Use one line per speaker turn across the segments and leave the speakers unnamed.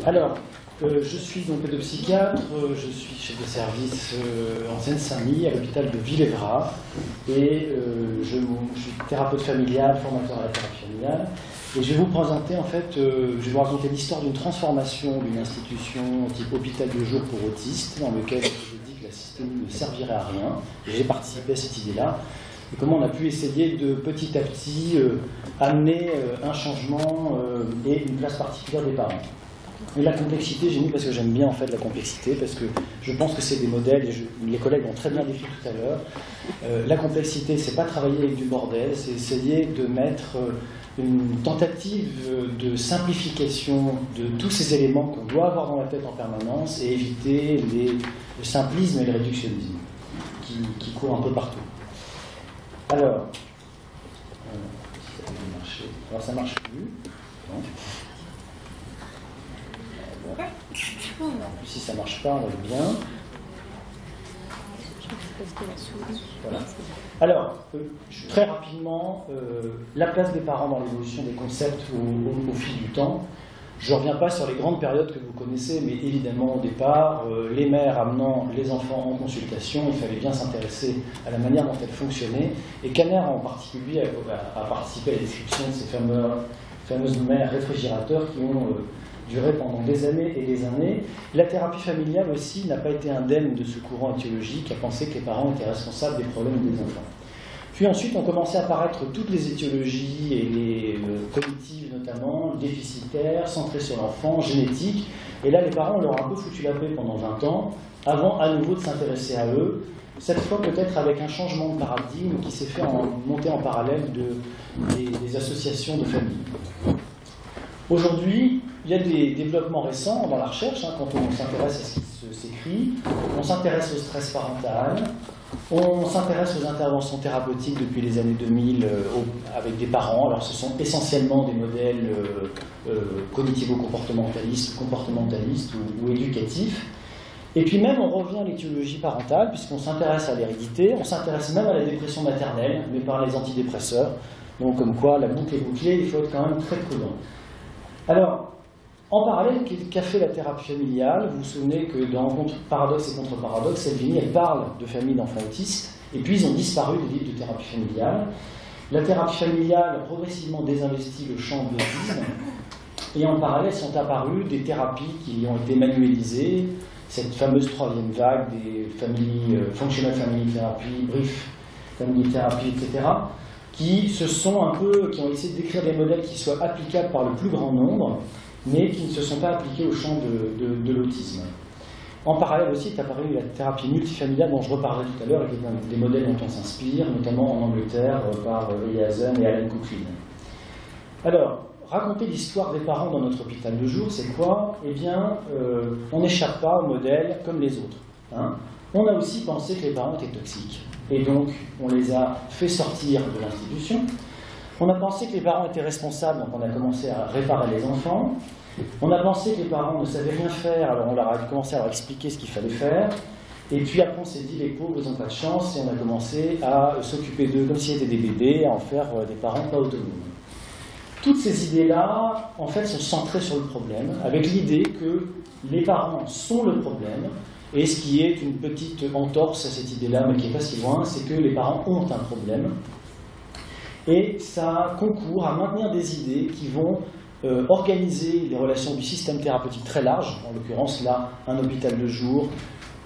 Alors, je suis donc pédopsychiatre, je suis chef de service en Seine-Saint-Denis, à l'hôpital de Villévrat, et je suis thérapeute familial, formateur à la thérapie familiale, et je vais vous présenter, en fait, je vais vous raconter l'histoire d'une transformation d'une institution type hôpital de jour pour autistes, dans lequel je dis que la systémie ne servirait à rien, et j'ai participé à cette idée-là, et comment on a pu essayer de petit à petit amener un changement et une place particulière des parents. Et la complexité, j'ai mis parce que j'aime bien en fait la complexité, parce que je pense que c'est des modèles, et les collègues l'ont très bien décrit tout à l'heure. La complexité, c'est pas travailler avec du bordel, c'est essayer de mettre une tentative de simplification de tous ces éléments qu'on doit avoir dans la tête en permanence et éviter le simplisme et le réductionnisme qui courent un peu partout. Alors, ça marche plus. Non. Si ça marche pas, on va le bien. Voilà. Alors, très rapidement, la place des parents dans l'évolution des concepts au fil du temps. Je ne reviens pas sur les grandes périodes que vous connaissez, mais évidemment, au départ, les mères amenant les enfants en consultation, il fallait bien s'intéresser à la manière dont elles fonctionnaient. Et Kanner, en particulier, a participé à la description de ces fameuses mères réfrigérateurs qui ont duré pendant des années et des années. La thérapie familiale aussi n'a pas été indemne de ce courant étiologique à penser que les parents étaient responsables des problèmes des enfants. Puis ensuite ont commencé à apparaître toutes les étiologies et les cognitives notamment, déficitaires, centrées sur l'enfant, génétiques. Et là, les parents leur ont un peu foutu la paix pendant 20 ans, avant à nouveau de s'intéresser à eux, cette fois peut-être avec un changement de paradigme qui s'est fait monter en parallèle des associations de familles. Aujourd'hui, il y a des développements récents dans la recherche, quand on s'intéresse à ce qui s'écrit, on s'intéresse au stress parental, on s'intéresse aux interventions thérapeutiques depuis les années 2000 avec des parents. Alors ce sont essentiellement des modèles cognitivo-comportementalistes, ou éducatifs. Et puis même on revient à l'étiologie parentale, puisqu'on s'intéresse à l'hérédité, on s'intéresse même à la dépression maternelle, mais par les antidépresseurs. Donc comme quoi la boucle est bouclée, il faut être quand même très prudent. Alors, en parallèle, qu'a fait la thérapie familiale? Vous vous souvenez que dans Paradoxe et contre-paradoxe, Salvini, elle parle de familles d'enfants autistes, et puis ils ont disparu des livres de thérapie familiale. La thérapie familiale a progressivement désinvesti le champ de l'autisme, et en parallèle sont apparues des thérapies qui ont été manualisées, cette fameuse troisième vague des familles, functional family therapy, brief family therapy, etc., qui ont essayé de décrire des modèles qui soient applicables par le plus grand nombre, mais qui ne se sont pas appliqués au champ de l'autisme. En parallèle aussi est apparue la thérapie multifamiliale dont je reparlerai tout à l'heure, et qui est des modèles dont on s'inspire, notamment en Angleterre par Eliasen et Alan Cooklin. Alors, raconter l'histoire des parents dans notre hôpital de jour, c'est quoi? Eh bien, on n'échappe pas au modèle comme les autres. On a aussi pensé que les parents étaient toxiques. Et donc, on les a fait sortir de l'institution. On a pensé que les parents étaient responsables, donc on a commencé à réparer les enfants. On a pensé que les parents ne savaient rien faire, alors on a commencé à leur expliquer ce qu'il fallait faire. Et puis après, on s'est dit, les pauvres, ils n'ont pas de chance, et on a commencé à s'occuper d'eux comme s'ils étaient des bébés, à en faire des parents pas autonomes. Toutes ces idées-là, en fait, sont centrées sur le problème, avec l'idée que les parents sont le problème. Et ce qui est une petite entorse à cette idée-là, mais qui n'est pas si loin, c'est que les parents ont un problème. Et ça concourt à maintenir des idées qui vont organiser les relations du système thérapeutique très large, en l'occurrence là, un hôpital de jour,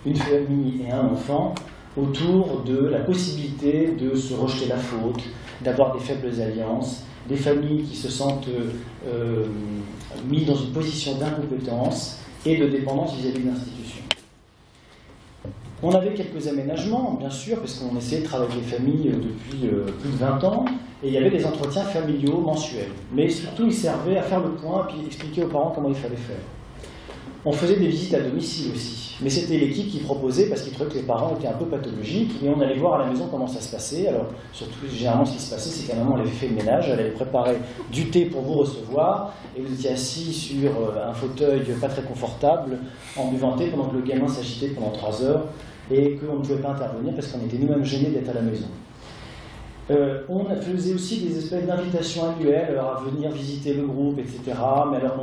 une famille et un enfant, autour de la possibilité de se rejeter la faute, d'avoir des faibles alliances, des familles qui se sentent mises dans une position d'incompétence et de dépendance vis-à-vis de l'institution. On avait quelques aménagements, bien sûr, parce qu'on essayait de travailler avec les familles depuis plus de 20 ans, et il y avait des entretiens familiaux mensuels. Mais surtout, ils servaient à faire le point, et puis expliquer aux parents comment il fallait faire. On faisait des visites à domicile aussi, mais c'était l'équipe qui proposait, parce qu'ils trouvaient que les parents étaient un peu pathologiques, et on allait voir à la maison comment ça se passait. Alors, surtout, généralement, ce qui se passait, c'est qu'à un moment, elle avait fait le ménage, elle avait préparé du thé pour vous recevoir, et vous étiez assis sur un fauteuil pas très confortable, en buvant thé, pendant que le gamin s'agitait pendant 3 heures, et qu'on ne pouvait pas intervenir parce qu'on était nous-mêmes gênés d'être à la maison. On faisait aussi des espèces d'invitations annuelles à venir visiter le groupe, etc. Mais alors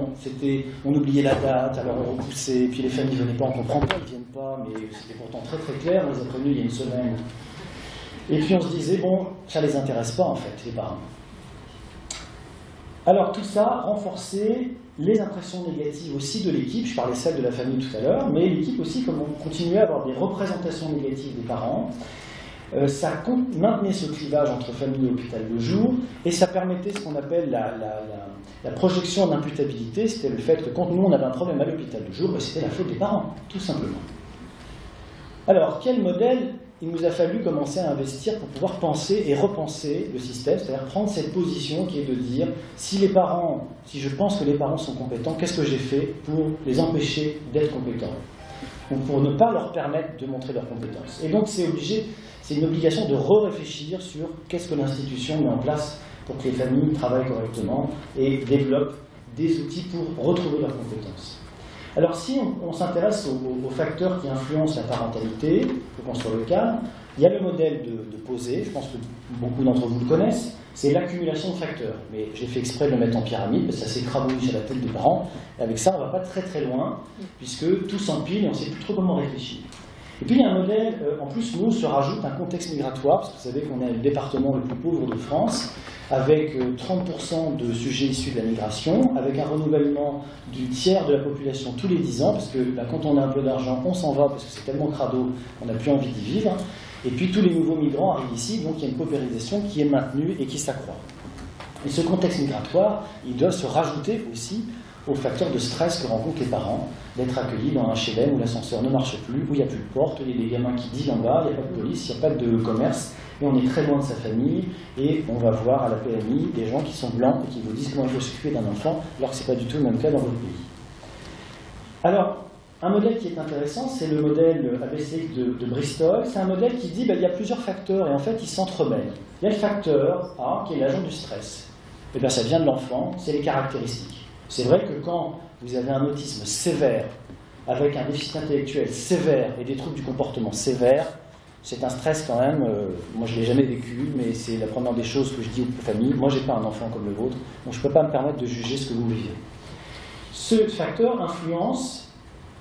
on oubliait la date, alors on repoussait, et puis les familles ne venaient pas, on comprend pas, ils ne viennent pas, mais c'était pourtant très très clair, on les a prévenus il y a une semaine. Et puis on se disait, bon, ça ne les intéresse pas en fait, les parents. Alors tout ça renforçait les impressions négatives aussi de l'équipe, je parlais celle de la famille tout à l'heure, mais l'équipe aussi, comme on continuait à avoir des représentations négatives des parents, ça maintenait ce clivage entre famille et hôpital de jour, et ça permettait ce qu'on appelle la projection d'imputabilité, c'était le fait que quand nous on avait un problème à l'hôpital de jour, c'était la faute des parents, tout simplement. Alors, quel modèle il nous a fallu commencer à investir pour pouvoir penser et repenser le système, c'est-à-dire prendre cette position qui est de dire, si je pense que les parents sont compétents, qu'est-ce que j'ai fait pour les empêcher d'être compétents? Ou pour ne pas leur permettre de montrer leurs compétences. Et donc c'est une obligation de réfléchir sur qu'est-ce que l'institution met en place pour que les familles travaillent correctement et développent des outils pour retrouver leurs compétences. Alors si on s'intéresse aux facteurs qui influencent la parentalité, il faut qu'on soit le cas, il y a le modèle de Posey, je pense que beaucoup d'entre vous le connaissent, c'est l'accumulation de facteurs. Mais j'ai fait exprès de le mettre en pyramide, parce que ça s'écrabouille sur la tête des parents, et avec ça on ne va pas très très loin, puisque tout s'empile et on ne sait plus trop comment réfléchir. Et puis il y a un modèle, en plus nous, se rajoute un contexte migratoire, parce que vous savez qu'on est le département le plus pauvre de France, avec 30% de sujets issus de la migration, avec un renouvellement du tiers de la population tous les 10 ans, parce que là, quand on a un peu d'argent, on s'en va, parce que c'est tellement crado qu'on n'a plus envie d'y vivre, et puis tous les nouveaux migrants arrivent ici, donc il y a une paupérisation qui est maintenue et qui s'accroît. Et ce contexte migratoire, il doit se rajouter aussi aux facteurs de stress que rencontrent les parents, d'être accueillis dans un HLM où l'ascenseur ne marche plus, où il n'y a plus de porte, il y a des gamins qui disent en bas, il n'y a pas de police, il n'y a pas de commerce, et on est très loin de sa famille, et on va voir à la PMI des gens qui sont blancs et qui vous disent comment il faut s'occuper d'un enfant, alors que ce n'est pas du tout le même cas dans votre pays. Alors, un modèle qui est intéressant, c'est le modèle ABC de Bristol. C'est un modèle qui dit qu'il y a plusieurs facteurs, et en fait, ils s'entremêlent. Il y a le facteur A, qui est l'agent du stress. Et bien, ça vient de l'enfant, c'est les caractéristiques. C'est vrai que quand vous avez un autisme sévère, avec un déficit intellectuel sévère et des troubles du comportement sévères, c'est un stress quand même, moi je ne l'ai jamais vécu, mais c'est la première des choses que je dis aux familles. Moi je n'ai pas un enfant comme le vôtre, donc je ne peux pas me permettre de juger ce que vous vivez. Ce facteur influence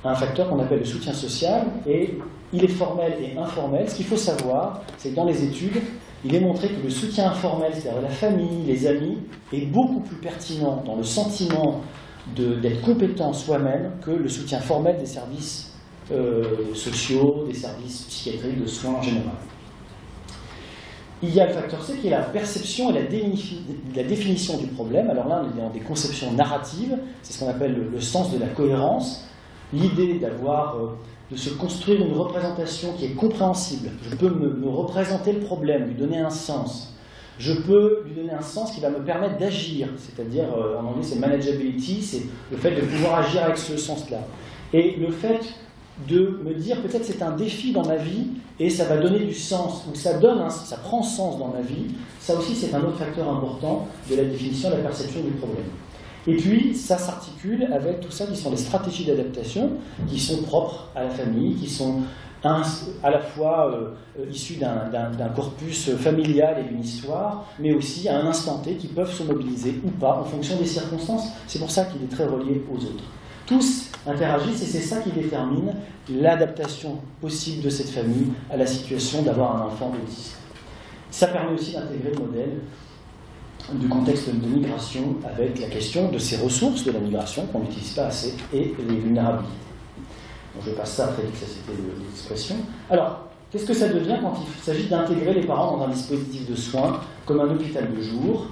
un facteur qu'on appelle le soutien social, et il est formel et informel. Ce qu'il faut savoir, c'est que dans les études, il est montré que le soutien informel, c'est-à-dire la famille, les amis, est beaucoup plus pertinent dans le sentiment d'être compétent soi-même que le soutien formel des services sociaux, des services psychiatriques, de soins en général. Il y a le facteur C qui est la perception et la définition du problème. Alors là, on est dans des conceptions narratives, c'est ce qu'on appelle le sens de la cohérence, l'idée de se construire une représentation qui est compréhensible. Je peux me représenter le problème, lui donner un sens. Je peux lui donner un sens qui va me permettre d'agir, c'est-à-dire, en anglais c'est manageability, c'est le fait de pouvoir agir avec ce sens-là. Et le fait de me dire, peut-être c'est un défi dans ma vie, et ça va donner du sens, ou ça prend sens dans ma vie, ça aussi c'est un autre facteur important de la définition de la perception du problème. Et puis, ça s'articule avec tout ça qui sont les stratégies d'adaptation, qui sont propres à la famille, qui sont à la fois issues d'un corpus familial et d'une histoire, mais aussi à un instant T qui peuvent se mobiliser ou pas en fonction des circonstances. C'est pour ça qu'il est très relié aux autres. Tous interagissent et c'est ça qui détermine l'adaptation possible de cette famille à la situation d'avoir un enfant autiste. Ça permet aussi d'intégrer le modèle du contexte de migration avec la question de ces ressources de la migration qu'on n'utilise pas assez et les vulnérabilités. Bon, je passe ça très vite, ça c'était l'expression. Alors, qu'est-ce que ça devient quand il s'agit d'intégrer les parents dans un dispositif de soins comme un hôpital de jour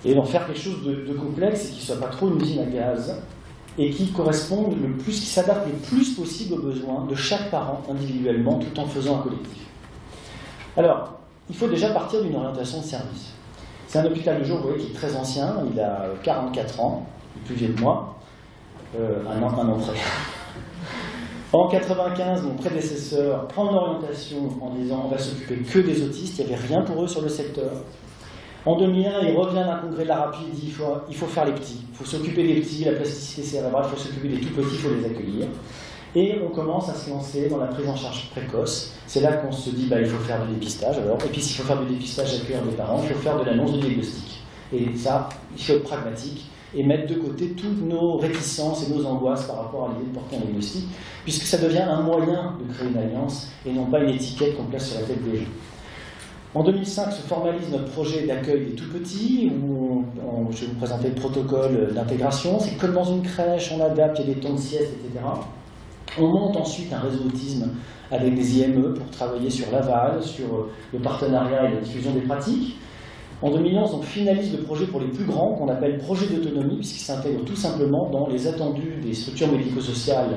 et d'en faire quelque chose de complexe et qui ne soit pas trop une usine à gaz et qui corresponde qui s'adapte le plus possible aux besoins de chaque parent individuellement tout en faisant un collectif. Alors, il faut déjà partir d'une orientation de service. C'est un hôpital de jour, vous voyez, qui est très ancien, il a 44 ans, il est plus vieux que moi, un an près. En 95, mon prédécesseur prend une orientation en disant on va s'occuper que des autistes, il n'y avait rien pour eux sur le secteur. En 2001, il revient d'un congrès de la rapide, il dit il faut faire les petits, il faut s'occuper des petits, la plasticité cérébrale, il faut s'occuper des tout petits, il faut les accueillir. Et on commence à se lancer dans la prise en charge précoce. C'est là qu'on se dit, il faut faire du dépistage. Alors. Et puis s'il faut faire du dépistage à cœur des parents, il faut faire de l'annonce de diagnostic. Et ça, il faut être pragmatique et mettre de côté toutes nos réticences et nos angoisses par rapport à l'idée de porter un diagnostic, puisque ça devient un moyen de créer une alliance et non pas une étiquette qu'on place sur la tête des gens. En 2005 se formalise notre projet d'accueil des tout-petits, où je vais vous présenter le protocole d'intégration. C'est comme dans une crèche, on adapte, il y a des temps de sieste, etc. On monte ensuite un réseau autisme avec des IME pour travailler sur l'aval, sur le partenariat et la diffusion des pratiques. En 2011, on finalise le projet pour les plus grands, qu'on appelle projet d'autonomie, puisqu'il s'intègre tout simplement dans les attendus des structures médico-sociales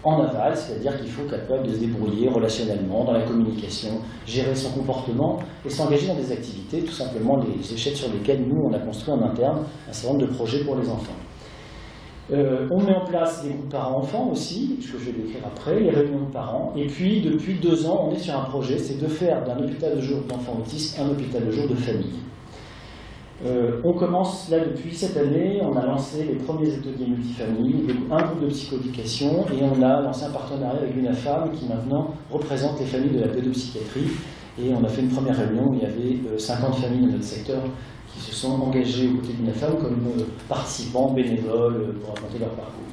en aval, c'est-à-dire qu'il faut qu'elles capable de se débrouiller relationnellement, dans la communication, gérer son comportement et s'engager dans des activités, tout simplement les échecs sur lesquels nous, on a construit en interne un certain nombre de projets pour les enfants. On met en place des groupes parents-enfants aussi, que je vais décrire après, les réunions de parents, et puis depuis 2 ans, on est sur un projet, c'est de faire d'un hôpital de jour d'enfants autistes un hôpital de jour de famille. On commence là depuis cette année, on a lancé les premiers ateliers multifamilles, un groupe de psychoéducation et on a lancé un partenariat avec l'UNAFAM qui maintenant représente les familles de la pédopsychiatrie. Et on a fait une première réunion où il y avait 50 familles de notre secteur qui se sont engagées aux côtés de l'UNAFAM comme participants, bénévoles, pour raconter leur parcours.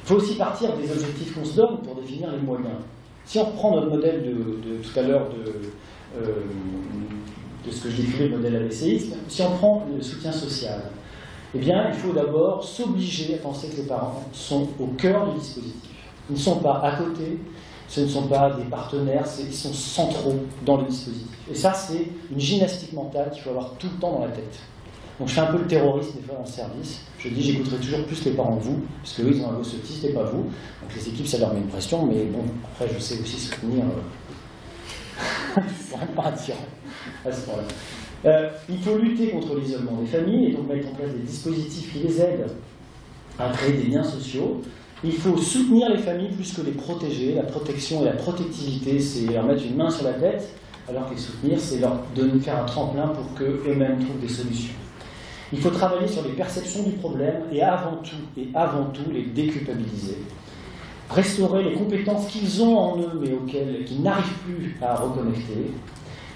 Il faut aussi partir des objectifs qu'on se donne pour définir les moyens. Si on reprend notre modèle de tout à l'heure de ce que je décrivais, le modèle ABCiste, si on prend le soutien social, eh bien, il faut d'abord s'obliger à penser que les parents sont au cœur du dispositif. Ils ne sont pas à côté, ce ne sont pas des partenaires, ils sont centraux dans le dispositif. Et ça, c'est une gymnastique mentale qu'il faut avoir tout le temps dans la tête. Donc je fais un peu le terroriste des fois dans le service. Je dis j'écouterai toujours plus les parents que vous, parce qu'eux ils ont un gosse autiste et pas vous. Donc les équipes ça leur met une pression, mais bon, après je sais aussi soutenir. C'est vraiment pas attirant à ce point-là. Il faut lutter contre l'isolement des familles et donc mettre en place des dispositifs qui les aident à créer des liens sociaux. Il faut soutenir les familles plus que les protéger. La protection et la protectivité, c'est leur mettre une main sur la tête, alors que les soutenir, c'est leur faire un tremplin pour qu'eux-mêmes trouvent des solutions. Il faut travailler sur les perceptions du problème et avant tout les déculpabiliser. Restaurer les compétences qu'ils ont en eux, mais qu'ils n'arrivent plus à reconnecter.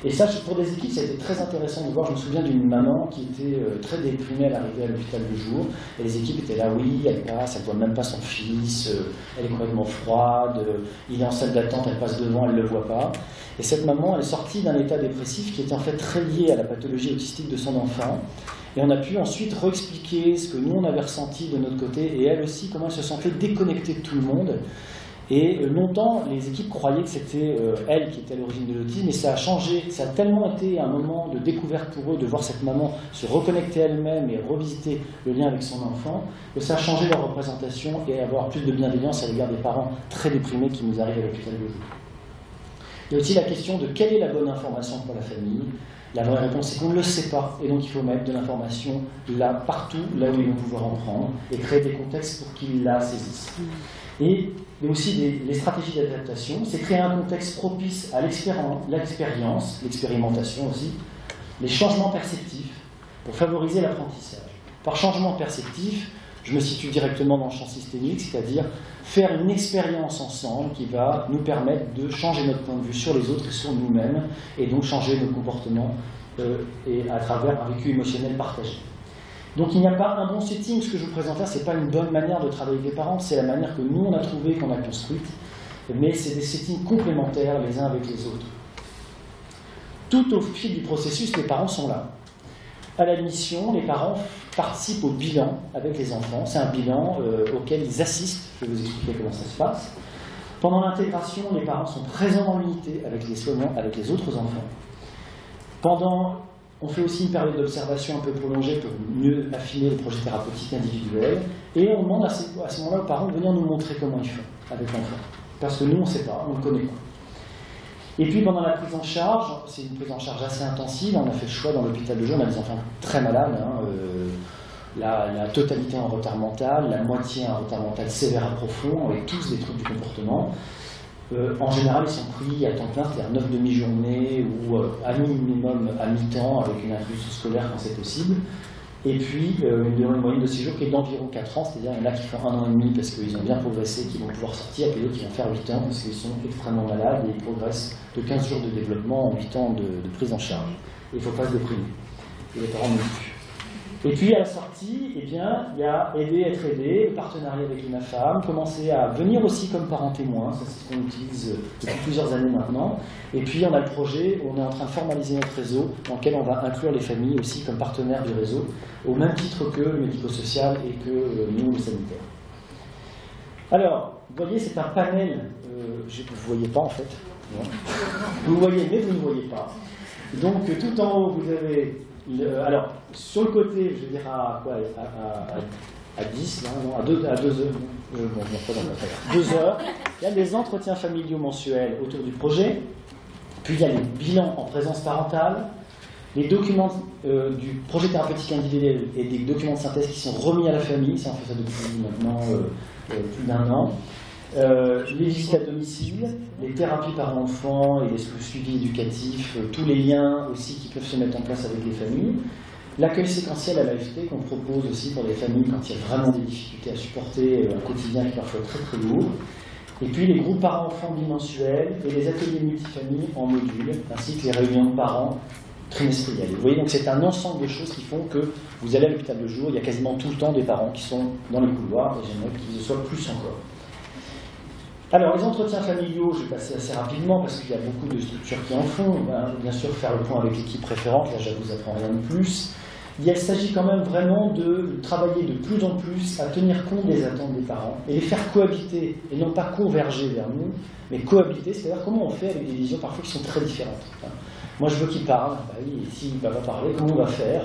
Et ça, pour des équipes, ça a été très intéressant de voir. Je me souviens d'une maman qui était très déprimée à l'arrivée à l'hôpital de jour. Et les équipes étaient là, oui, elle passe, elle ne voit même pas son fils, elle est complètement froide, il est en salle d'attente, elle passe devant, elle ne le voit pas. Et cette maman, elle est sortie d'un état dépressif qui était en fait très lié à la pathologie autistique de son enfant. Et on a pu ensuite réexpliquer ce que nous, on avait ressenti de notre côté, et elle aussi, comment elle se sentait déconnectée de tout le monde. Et longtemps, les équipes croyaient que c'était elle qui était à l'origine de l'autisme, et ça a changé. Ça a tellement été un moment de découverte pour eux de voir cette maman se reconnecter à elle-même et revisiter le lien avec son enfant, que ça a changé leur représentation et avoir plus de bienveillance à l'égard des parents très déprimés qui nous arrivent à l'hôpital de jour. Il y a aussi la question de quelle est la bonne information pour la famille. La vraie réponse, c'est qu'on ne le sait pas, et donc il faut mettre de l'information là, partout, là où ils vont pouvoir en prendre, et créer des contextes pour qu'ils la saisissent. Et il y a aussi les stratégies d'adaptation, c'est créer un contexte propice à l'expérience, l'expérimentation aussi, les changements perceptifs, pour favoriser l'apprentissage. Par changement perceptif, je me situe directement dans le champ systémique, c'est-à-dire faire une expérience ensemble qui va nous permettre de changer notre point de vue sur les autres et sur nous-mêmes, et donc changer nos comportements et à travers un vécu émotionnel partagé. Donc il n'y a pas un bon setting, ce que je vous présente là, ce n'est pas une bonne manière de travailler avec les parents, c'est la manière que nous on a trouvée, qu'on a construite, mais c'est des settings complémentaires les uns avec les autres. Tout au fil du processus, les parents sont là. À l'admission, les parents participent au bilan avec les enfants. C'est un bilan auquel ils assistent. Je vais vous expliquer comment ça se passe. Pendant l'intégration, les parents sont présents dans l'unité avec les soignants, avec les autres enfants. On fait aussi une période d'observation un peu prolongée pour mieux affiner les projets thérapeutiques individuels. Et on demande à ce moment-là aux parents de venir nous montrer comment ils font avec l'enfant. Parce que nous, on ne sait pas, on ne le connaît pas. Et puis pendant la prise en charge, c'est une prise en charge assez intensive, on a fait le choix dans l'hôpital de jour, on a des enfants très malades, la totalité en retard mental, la moitié en retard mental sévère à profond, avec tous des troubles du comportement. En général, ils sont pris à temps plein, c'est-à-dire 9 demi-journées ou à minimum à mi-temps, avec une inclusion scolaire quand c'est possible. Et puis une moyenne de séjour qui est d'environ 4 ans, c'est-à-dire il y en a qui font 1 an et demi parce qu'ils ont bien progressé, qui vont pouvoir sortir, et d'autres qui vont faire 8 ans parce qu'ils sont extrêmement malades et ils progressent de 15 jours de développement en 8 ans de prise en charge. Et il ne faut pas se déprimer. Et les parents non plus. Et puis à la sortie, eh bien, il y a aider, être aidé, le partenariat avec l'UNAFAM, commencer à venir aussi comme parent témoin, ça c'est ce qu'on utilise depuis plusieurs années maintenant. Et puis on a le projet, on est en train de formaliser notre réseau dans lequel on va inclure les familles aussi comme partenaires du réseau, au même titre que le médico-social et que nous, le sanitaire. Alors, vous voyez, c'est un panel, vous ne voyez pas en fait, non. Vous voyez mais vous ne voyez pas. Donc tout en haut, vous avez... alors, sur le côté, je vais dire à 10, là, non, à 2 heures, 2 heures, il y a des entretiens familiaux mensuels autour du projet, puis il y a les bilans en présence parentale, les documents du projet thérapeutique individuel et des documents de synthèse qui sont remis à la famille, ça on fait ça depuis maintenant plus d'1 an. Les visites à domicile, les thérapies par enfant et les suivis éducatifs, tous les liens aussi qui peuvent se mettre en place avec les familles. L'accueil séquentiel à l'AFT qu'on propose aussi pour les familles quand il y a vraiment des difficultés à supporter un quotidien qui est parfois très très lourd. Et puis les groupes parents-enfants bimensuels et les ateliers multifamilles en module, ainsi que les réunions de parents trimestrielles. Vous voyez, donc c'est un ensemble de choses qui font que vous allez à l'hôpital de jour, il y a quasiment tout le temps des parents qui sont dans les couloirs, et j'aimerais qu'ils le soient plus encore. Alors, les entretiens familiaux, je vais passer assez rapidement parce qu'il y a beaucoup de structures qui en font. Bien sûr, faire le point avec l'équipe référente, là, je ne vous apprends rien de plus. Il s'agit quand même vraiment de travailler de plus en plus à tenir compte des attentes des parents et les faire cohabiter, et non pas converger vers nous, mais cohabiter, c'est-à-dire comment on fait avec des visions parfois qui sont très différentes. Moi, je veux qu'il parle, bah oui, et s'il ne va pas parler, comment on va faire?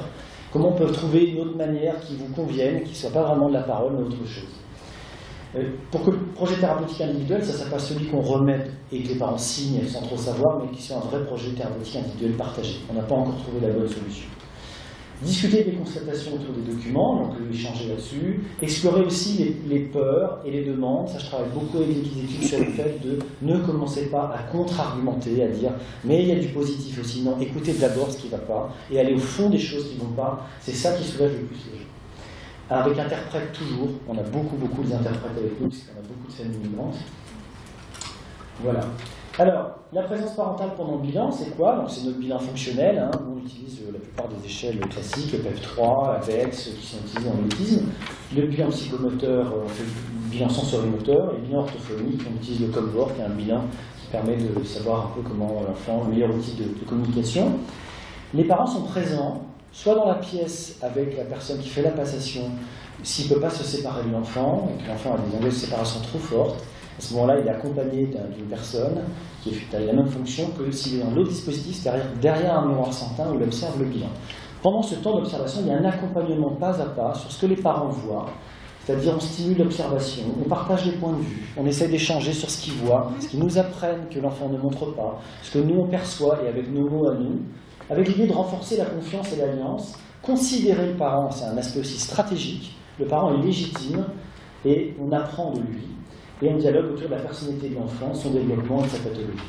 Comment on peut trouver une autre manière qui vous convienne, qui ne soit pas vraiment de la parole, mais autre chose? Pour que le projet thérapeutique individuel, ça ne soit pas celui qu'on remet et que les parents signent sans trop savoir, mais qui soit un vrai projet thérapeutique individuel partagé. On n'a pas encore trouvé la bonne solution. Discuter des constatations autour des documents, donc échanger là-dessus. Explorer aussi les peurs et les demandes. Ça, je travaille beaucoup avec les équipes sur le fait de ne commencer pas à contre-argumenter, à dire mais il y a du positif aussi. Non, écoutez d'abord ce qui ne va pas et aller au fond des choses qui ne vont pas. C'est ça qui soulève le plus les gens. Avec interprètes toujours, on a beaucoup d'interprètes avec nous, parce qu'on a beaucoup de familles migrantes. Voilà. Alors, la présence parentale pendant le bilan, c'est quoi? C'est notre bilan fonctionnel, hein. On utilise la plupart des échelles classiques, le PEV3, AVEX, qui sont utilisés en autisme. Le bilan psychomoteur, on fait le bilan sensorimoteur, et le bilan orthophonique, on utilise le COMVOR, qui est un bilan qui permet de savoir un peu comment l'enfant, le meilleur outil de communication. Les parents sont présents, soit dans la pièce avec la personne qui fait la passation, s'il ne peut pas se séparer de l'enfant, et que l'enfant a des angoisses de séparation trop fortes, à ce moment-là, il est accompagné d'une personne qui a la même fonction que s'il est dans l'autre dispositif, derrière un miroir santin où il observe le bilan. Pendant ce temps d'observation, il y a un accompagnement pas à pas sur ce que les parents voient, c'est-à-dire on stimule l'observation, on partage les points de vue, on essaie d'échanger sur ce qu'ils voient, ce qu'ils nous apprennent que l'enfant ne montre pas, ce que nous on perçoit et avec nos mots à nous, avec l'idée de renforcer la confiance et l'alliance, considérer le parent, c'est un aspect aussi stratégique, le parent est légitime et on apprend de lui, et on dialogue autour de la personnalité de l'enfant, son développement et sa pathologie.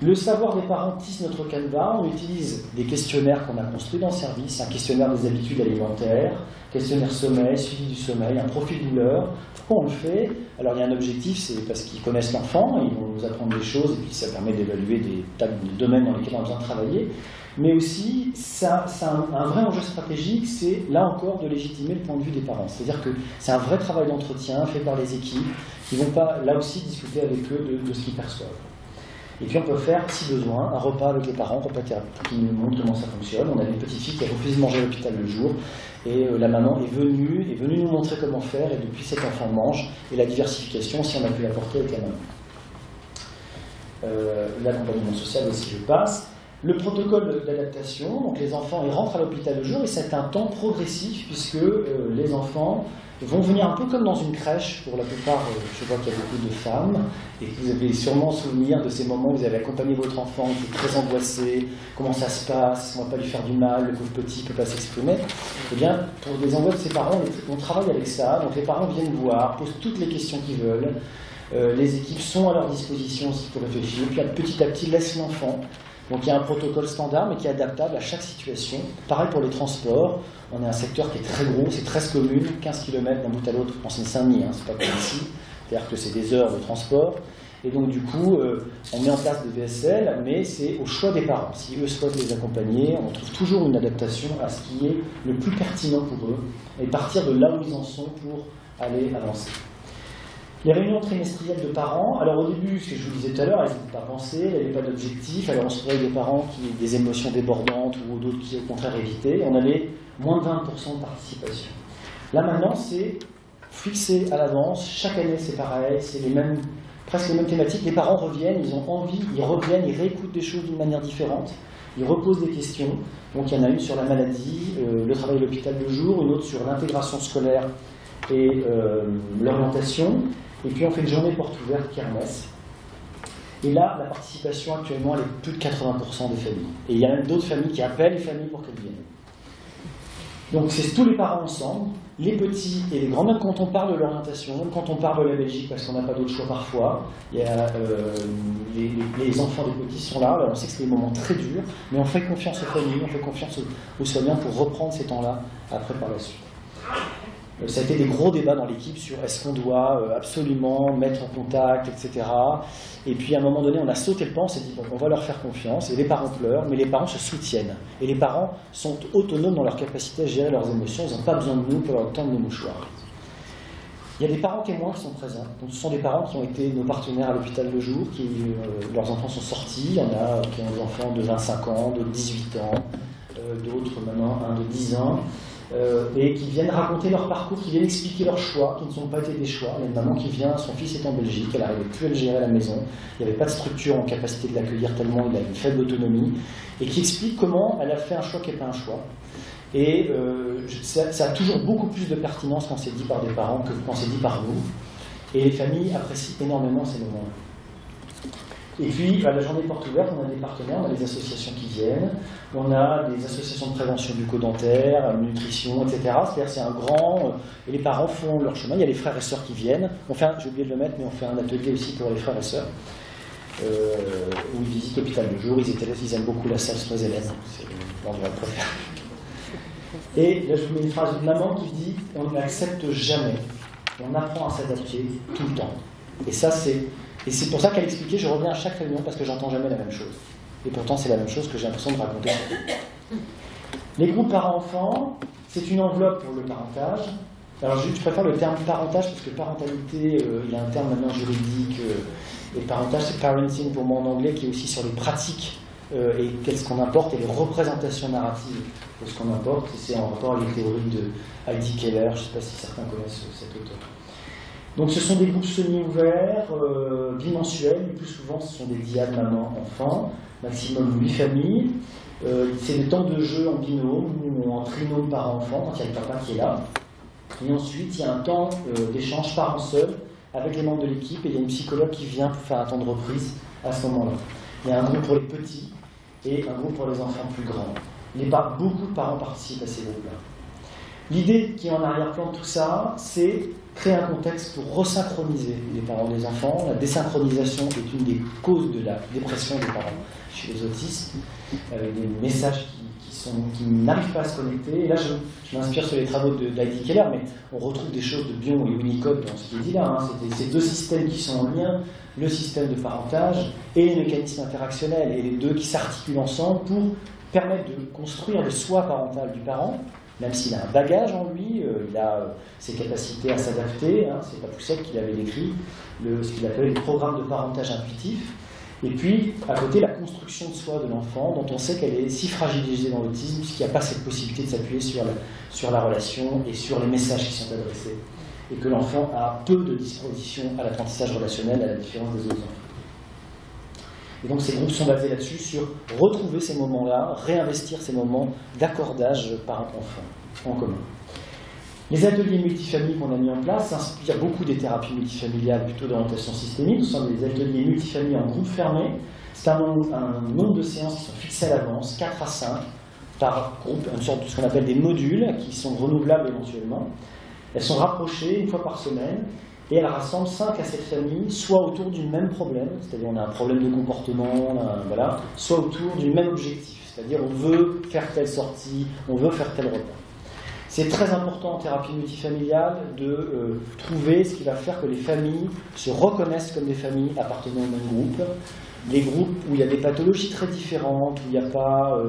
Le savoir des parents tisse notre canevas, on utilise des questionnaires qu'on a construits dans le service, un questionnaire des habitudes alimentaires, questionnaire sommeil, suivi du sommeil, un profil douleur. Pourquoi on le fait? Alors il y a un objectif, c'est parce qu'ils connaissent l'enfant, ils vont nous apprendre des choses, et puis ça permet d'évaluer des tas de domaines dans lesquels on a besoin de travailler. Mais aussi, ça un vrai enjeu stratégique, c'est là encore de légitimer le point de vue des parents. C'est-à-dire que c'est un vrai travail d'entretien fait par les équipes, qui ne vont pas là aussi discuter avec eux de ce qu'ils perçoivent. Et puis on peut faire, si besoin, un repas avec les parents, repas thérapeutique, qui nous montre comment ça fonctionne. On a une petite fille qui a refusé de manger à l'hôpital le jour, et la maman est venue nous montrer comment faire, et depuis cet enfant mange, et la diversification, si on a pu l'apporter avec la maman. L'accompagnement social aussi, je passe. Le protocole d'adaptation, donc les enfants ils rentrent à l'hôpital le jour, et c'est un temps progressif, puisque les enfants vont venir un peu comme dans une crèche, pour la plupart, je vois qu'il y a beaucoup de femmes, et que vous avez sûrement souvenir de ces moments où vous avez accompagné votre enfant, qui est très angoissé, comment ça se passe, on ne va pas lui faire du mal, le pauvre petit ne peut pas s'exprimer. Eh bien, pour les angoisses de ses parents, on travaille avec ça, donc les parents viennent voir, posent toutes les questions qu'ils veulent, les équipes sont à leur disposition aussi pour réfléchir, puis petit à petit laissent l'enfant Donc il y a un protocole standard, mais qui est adaptable à chaque situation. Pareil pour les transports, on est un secteur qui est très gros, c'est 13 communes, 15 km d'un bout à l'autre, en Seine-Saint-Denis, hein, c'est pas comme ici, c'est-à-dire que c'est des heures de transport. Et donc du coup, on met en place des VSL, mais c'est au choix des parents. Si eux souhaitent les accompagner, on trouve toujours une adaptation à ce qui est le plus pertinent pour eux, et partir de là où ils en sont pour aller avancer. Les réunions trimestrielles de parents, alors au début, ce que je vous disais tout à l'heure, elles n'étaient pas pensées, il n'y avait pas d'objectif, alors on se trouvait des parents qui avaient des émotions débordantes ou d'autres qui au contraire évitaient, on avait moins de 20% de participation. Là maintenant, c'est fixé à l'avance, chaque année c'est pareil, c'est presque les mêmes thématiques, les parents reviennent, ils ont envie, ils reviennent, ils réécoutent des choses d'une manière différente, ils reposent des questions, donc il y en a une sur la maladie, le travail à l'hôpital de jour, une autre sur l'intégration scolaire et l'orientation. Et puis on fait une journée porte ouverte kermesse. Et là, la participation actuellement, elle est plus de 80% des familles. Et il y a même d'autres familles qui appellent les familles pour qu'elles viennent. Donc c'est tous les parents ensemble, les petits et les grands, même quand on parle de l'orientation, même quand on parle de la Belgique, parce qu'on n'a pas d'autre choix parfois, il y a, les enfants des petits sont là, alors on sait que c'est des moments très durs, mais on fait confiance aux familles, on fait confiance aux soignants pour reprendre ces temps-là après par la suite. Ça a été des gros débats dans l'équipe sur est-ce qu'on doit absolument mettre en contact, etc. Et puis à un moment donné, on a sauté le pas, on s'est dit bon, on va leur faire confiance, et les parents pleurent, mais les parents se soutiennent. Et les parents sont autonomes dans leur capacité à gérer leurs émotions, ils n'ont pas besoin de nous pour leur tendre nos mouchoirs. Il y a des parents témoins qui sont présents. Donc, ce sont des parents qui ont été nos partenaires à l'hôpital de jour, leurs enfants sont sortis, il y en a qui ont des enfants de 25 ans, de 18 ans, d'autres maintenant, un de 10 ans. Et qui viennent raconter leur parcours, qui viennent expliquer leurs choix, qui ne sont pas été des choix. Il y a une maman qui vient, son fils est en Belgique, elle n'arrivait plus à le gérer à la maison, il n'y avait pas de structure en capacité de l'accueillir tellement il a une faible autonomie, et qui explique comment elle a fait un choix qui n'est pas un choix. Et ça a toujours beaucoup plus de pertinence quand c'est dit par des parents que quand c'est dit par nous. Et les familles apprécient énormément ces moments-là. Et puis, à la journée porte ouverte, on a des partenaires, on a des associations qui viennent, on a des associations de prévention bucco-dentaire, nutrition, etc. C'est-à-dire c'est un grand... et les parents font leur chemin, il y a les frères et sœurs qui viennent. J'ai oublié de le mettre, mais on fait un atelier aussi pour les frères et sœurs, où ils visitent l'hôpital de jour, ils aiment beaucoup la salle Snoise-Hélène, c'est l'endroit préféré. Et là, je vous mets une phrase d'une maman qui dit « On n'accepte jamais, on apprend à s'adapter tout le temps ». Et ça, et c'est pour ça qu'elle expliquait, je reviens à chaque réunion parce que j'entends jamais la même chose. Et pourtant, c'est la même chose que j'ai l'impression de raconter. Les groupes parents-enfants, c'est une enveloppe pour le parentage. Alors, je préfère le terme parentage parce que parentalité, il y a un terme maintenant juridique. Et parentage, c'est parenting pour moi en anglais, qui est aussi sur les pratiques et qu'est-ce qu'on importe et les représentations narratives de ce qu'on importe. Et c'est en rapport avec les théories de Heidi Keller. Je ne sais pas si certains connaissent cet auteur. Donc ce sont des groupes semi-ouverts, bimensuels, le plus souvent ce sont des diades maman-enfant, maximum 8 familles. C'est des temps de jeu en binôme ou en trinôme parent-enfant quand il y a le papa qui est là. Et ensuite il y a un temps d'échange parents seuls avec les membres de l'équipe et il y a une psychologue qui vient pour faire un temps de reprise à ce moment-là. Il y a un groupe pour les petits et un groupe pour les enfants plus grands. Beaucoup de parents participent à ces groupes-là. L'idée qui est en arrière-plan de tout ça, c'est créer un contexte pour resynchroniser les parents et les enfants. La désynchronisation est une des causes de la dépression des parents chez les autistes, avec des messages qui n'arrivent pas à se connecter. Et là, je m'inspire sur les travaux d'Heidi Keller, mais on retrouve des choses de Bion et Winnicott dans ce qui est dit là. C'est ces deux systèmes qui sont en lien, le système de parentage et les mécanismes interactionnels, et les deux qui s'articulent ensemble pour permettre de construire le soi parental du parent, même s'il a un bagage en lui, il a ses capacités à s'adapter, c'est Papousek qui l'avait décrit, ce qu'il appelle le programme de parentage intuitif, et puis à côté la construction de soi de l'enfant, dont on sait qu'elle est si fragilisée dans l'autisme, puisqu'il n'y a pas cette possibilité de s'appuyer sur la relation et sur les messages qui sont adressés, et que l'enfant a peu de disposition à l'apprentissage relationnel, à la différence des autres enfants. Et donc ces groupes sont basés là-dessus, sur retrouver ces moments-là, réinvestir ces moments d'accordage parent-enfant en commun. Les ateliers multifamilies qu'on a mis en place s'inspirent beaucoup des thérapies multifamiliales, plutôt d'orientation systémique. Ce sont des ateliers multifamilies en groupe fermé. C'est un nombre de séances qui sont fixées à l'avance, 4 à 5 par groupe, une sorte de ce qu'on appelle des modules, qui sont renouvelables éventuellement. Elles sont rapprochées une fois par semaine. et elle rassemble 5 à 7 familles, soit autour du même problème, c'est-à-dire on a un problème de comportement, voilà, soit autour du même objectif, c'est-à-dire on veut faire telle sortie, on veut faire tel repas. C'est très important en thérapie multifamiliale de trouver ce qui va faire que les familles se reconnaissent comme des familles appartenant au même groupe. Les groupes où il y a des pathologies très différentes, où il n'y a pas...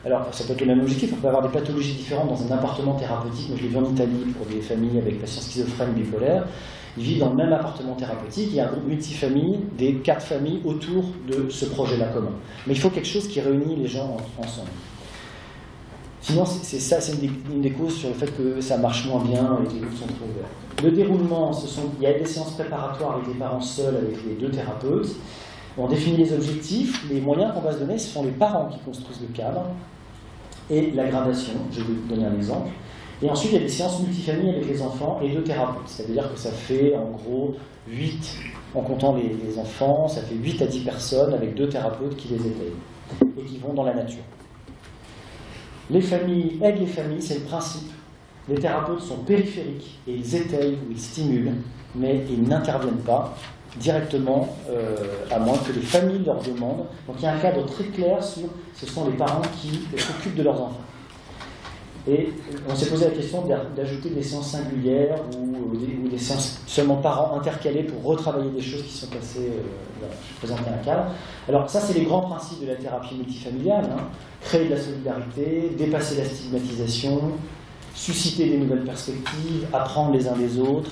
alors, ça peut être le même objectif, on peut avoir des pathologies différentes dans un appartement thérapeutique. Moi, je l'ai vu en Italie pour des familles avec patients schizophrènes, bipolaires. Ils vivent dans le même appartement thérapeutique. Il y a un groupe multifamille, des 4 familles autour de ce projet-là commun. Mais il faut quelque chose qui réunit les gens ensemble. Sinon, c'est une des causes sur le fait que ça marche moins bien et que les groupes sont trop ouverts. Le déroulement, il y a des séances préparatoires avec les parents seuls, avec les 2 thérapeutes. On définit les objectifs, les moyens qu'on va se donner, ce sont les parents qui construisent le cadre et la gradation. Je vais vous donner un exemple. Et ensuite, il y a des séances multifamilles avec les enfants et 2 thérapeutes. C'est-à-dire que ça fait en gros 8, en comptant les enfants, ça fait 8 à 10 personnes avec 2 thérapeutes qui les étayent et qui vont dans la nature. Les familles aident les familles, c'est le principe. Les thérapeutes sont périphériques et ils étayent ou ils stimulent, mais ils n'interviennent pas directement, à moins que les familles leur demandent. Donc il y a un cadre très clair sur ce sont les parents qui s'occupent de leurs enfants. Et on s'est posé la question d'ajouter des séances singulières ou des séances seulement parents intercalées pour retravailler des choses qui sont passées, présenter un cadre. Alors ça, c'est les grands principes de la thérapie multifamiliale, hein. Créer de la solidarité, dépasser la stigmatisation, susciter des nouvelles perspectives, apprendre les uns des autres,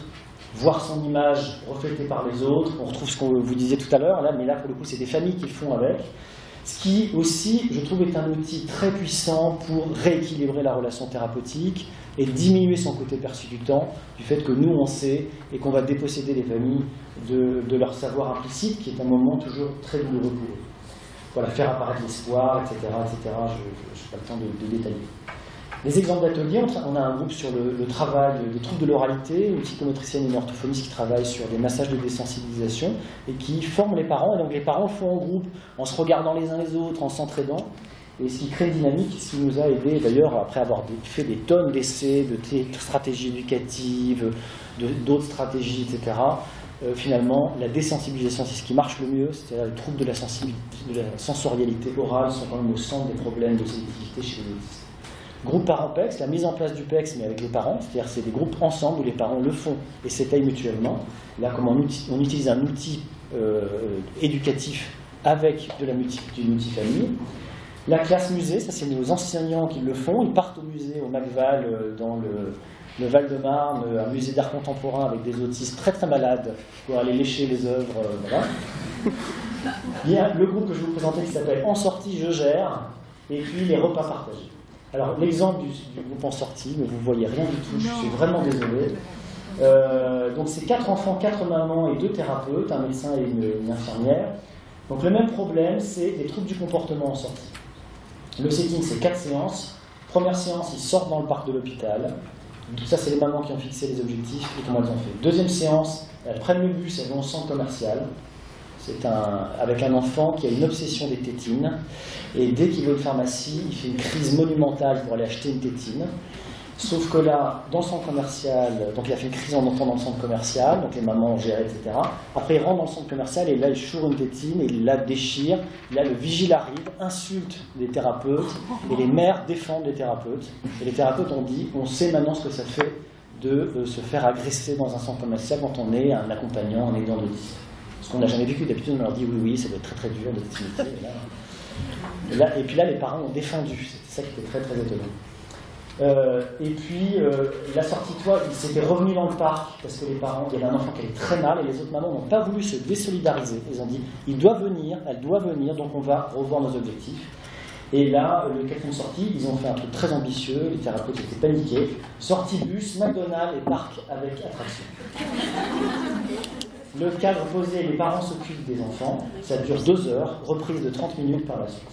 voir son image reflétée par les autres. On retrouve ce qu'on vous disait tout à l'heure, mais là pour le coup c'est des familles qui le font avec. Ce qui aussi, je trouve, est un outil très puissant pour rééquilibrer la relation thérapeutique et diminuer son côté perçu du temps, du fait que nous on sait et qu'on va déposséder les familles de leur savoir implicite, qui est un moment toujours très douloureux pour eux. Voilà, faire apparaître l'espoir, etc., etc. Je n'ai pas le temps de détailler. Les exemples d'ateliers, on a un groupe sur le travail des troubles de l'oralité, une psychomotricienne et une orthophoniste qui travaillent sur des massages de désensibilisation et qui forment les parents. Et donc les parents font en groupe, en se regardant les uns les autres, en s'entraidant. Et ce qui crée une dynamique, ce qui nous a aidé d'ailleurs, après avoir fait des tonnes d'essais, de stratégies éducatives, d'autres stratégies, etc. Finalement, la désensibilisation, c'est ce qui marche le mieux, c'est-à-dire les troubles de la sensorialité orale sont quand même au centre des problèmes de sélectivité chez les autistes. Groupe parents PEX, la mise en place du PEX, mais avec les parents, c'est-à-dire c'est des groupes ensemble où les parents le font et s'étayent mutuellement. Là, comment on utilise un outil éducatif avec de la multifamille. La classe musée, ça c'est nos enseignants qui le font, ils partent au musée, au McVal, dans le Val-de-Marne, un musée d'art contemporain avec des autistes très très malades pour aller lécher les œuvres. Voilà. Il y a le groupe que je vais vous présenter qui s'appelle En sortie, je gère, et puis les repas partagés. Alors l'exemple du groupe En sortie, mais vous ne voyez rien du tout, je suis vraiment désolé. Donc c'est 4 enfants, 4 mamans et 2 thérapeutes, un médecin et une infirmière. Donc le même problème, c'est les troubles du comportement en sortie. Le setting, c'est 4 séances. Première séance, ils sortent dans le parc de l'hôpital. Ça, c'est les mamans qui ont fixé les objectifs et comment elles ont fait. Deuxième séance, elles prennent le bus, elles vont au centre commercial. C'est avec un enfant qui a une obsession des tétines. Et dès qu'il va à une pharmacie, il fait une crise monumentale pour aller acheter une tétine. Sauf que là, dans le centre commercial, donc il a fait une crise en entrant dans le centre commercial, donc les mamans ont géré, etc. Après, il rentre dans le centre commercial et là, il choure une tétine et il la déchire. Là, le vigile arrive, insulte les thérapeutes et les mères défendent les thérapeutes. Et les thérapeutes ont dit, on sait maintenant ce que ça fait de se faire agresser dans un centre commercial quand on est un accompagnant, un aidant d'autisme. Ce qu'on n'a jamais vécu. D'habitude, on leur dit, oui, ça doit être très très dur d'être timide. Et puis là, les parents ont défendu. C'était ça qui était très très étonnant. Et puis la sortie toi, ils s'étaient revenus dans le parc parce que les parents, il y avait un enfant qui allait très mal et les autres mamans n'ont pas voulu se désolidariser. Ils ont dit, il doit venir, elle doit venir, donc on va revoir nos objectifs. Et là, le 4e sortie, ils ont fait un truc très ambitieux, les thérapeutes étaient paniqués. Sortie bus, McDonald's et parc avec attraction. Le cadre posé, les parents s'occupent des enfants, ça dure 2 heures, reprise de 30 minutes par la suite.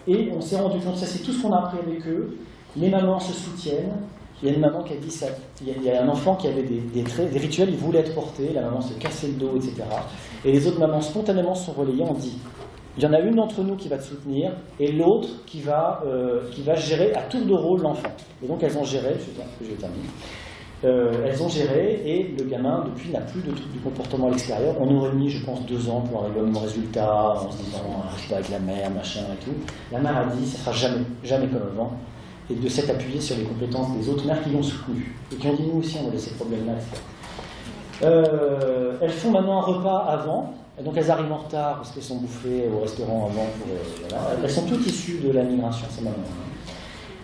Et on s'est rendu compte, ça c'est tout ce qu'on a appris avec eux. Les mamans se soutiennent. Il y a une maman qui a dit ça. Il y a un enfant qui avait des rituels, il voulait être porté, la maman se cassait le dos, etc. Et les autres mamans spontanément se sont relayées, on dit, il y en a une d'entre nous qui va te soutenir et l'autre qui va gérer à tour de rôle l'enfant. Et donc elles ont géré, je termine. elles ont géré, et le gamin, depuis, n'a plus de troubles du comportement à l'extérieur. On aurait mis, je pense, 2 ans pour arriver au même résultat, en se disant, arrive pas avec la mère, machin et tout. La mère a dit, ça sera jamais, jamais comme avant, et de s'être appuyé sur les compétences des autres mères qui l'ont soutenu, et qui ont dit, nous aussi, on a ces problèmes-là, etc. Elles font maintenant un repas avant, donc elles arrivent en retard parce qu'elles sont bouffées au restaurant avant. Voilà. Elles sont toutes issues de la migration, c'est maman.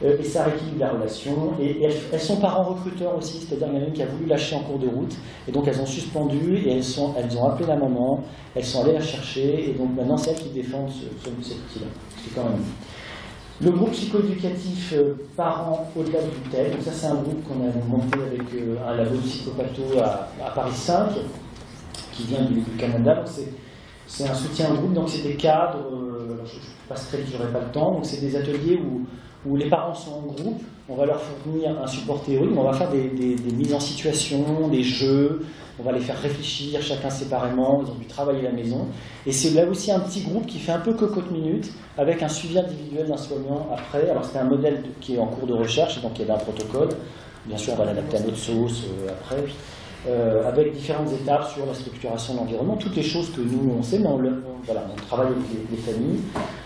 Et ça rééquilibre la relation. Et elles sont parents recruteurs aussi, c'est-à-dire qu'il y en a une qui a voulu lâcher en cours de route, et donc elles ont suspendu, et elles ont appelé la maman, elles sont allées la chercher, et donc maintenant c'est elles qui défendent cet outil-là. C'est quand même... Le groupe psychoéducatif parents au-delà du TEL, donc ça c'est un groupe qu'on a monté avec un labo de psychopatho à Paris 5, qui vient du Canada. C'est un soutien de groupe, donc c'est des cadres, je passerai, je n'aurai pas le temps, donc c'est des ateliers où les parents sont en groupe, on va leur fournir un support théorique, on va faire des mises en situation, des jeux, on va les faire réfléchir chacun séparément, ils ont dû travailler à la maison. Et c'est là aussi un petit groupe qui fait un peu cocotte minute, avec un suivi individuel d'un soignant après. Alors c'était un modèle qui est en cours de recherche, donc il y avait un protocole, bien sûr on va l'adapter à notre sauce après, avec différentes étapes sur la structuration de l'environnement, toutes les choses que nous on sait, mais voilà, on travaille avec les familles.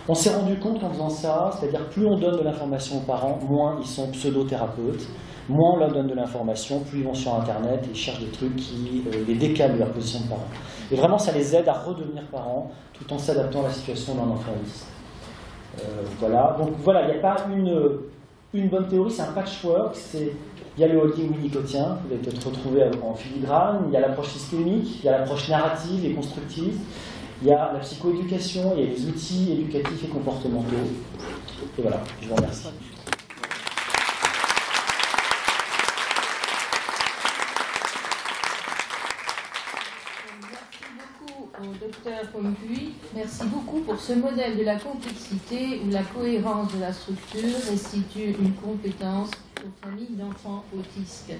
On s'est rendu compte qu'en faisant ça, c'est-à-dire plus on donne de l'information aux parents, moins ils sont pseudo-thérapeutes, moins on leur donne de l'information, plus ils vont sur Internet et ils cherchent des trucs qui les décalent de leur position de parents. Et vraiment, ça les aide à redevenir parents, tout en s'adaptant à la situation d'un enfant autiste. Voilà, donc voilà, il n'y a pas une bonne théorie, c'est un patchwork. Il y a le holding winnicotien, vous allez peut-être retrouver en filigrane, il y a l'approche systémique, il y a l'approche narrative et constructive, il y a la psychoéducation, il y a les outils éducatifs et comportementaux. Et voilà, je vous remercie.
Au docteur Pompuy, merci beaucoup pour ce modèle de la complexité où la cohérence de la structure restitue une compétence aux familles d'enfants autistes.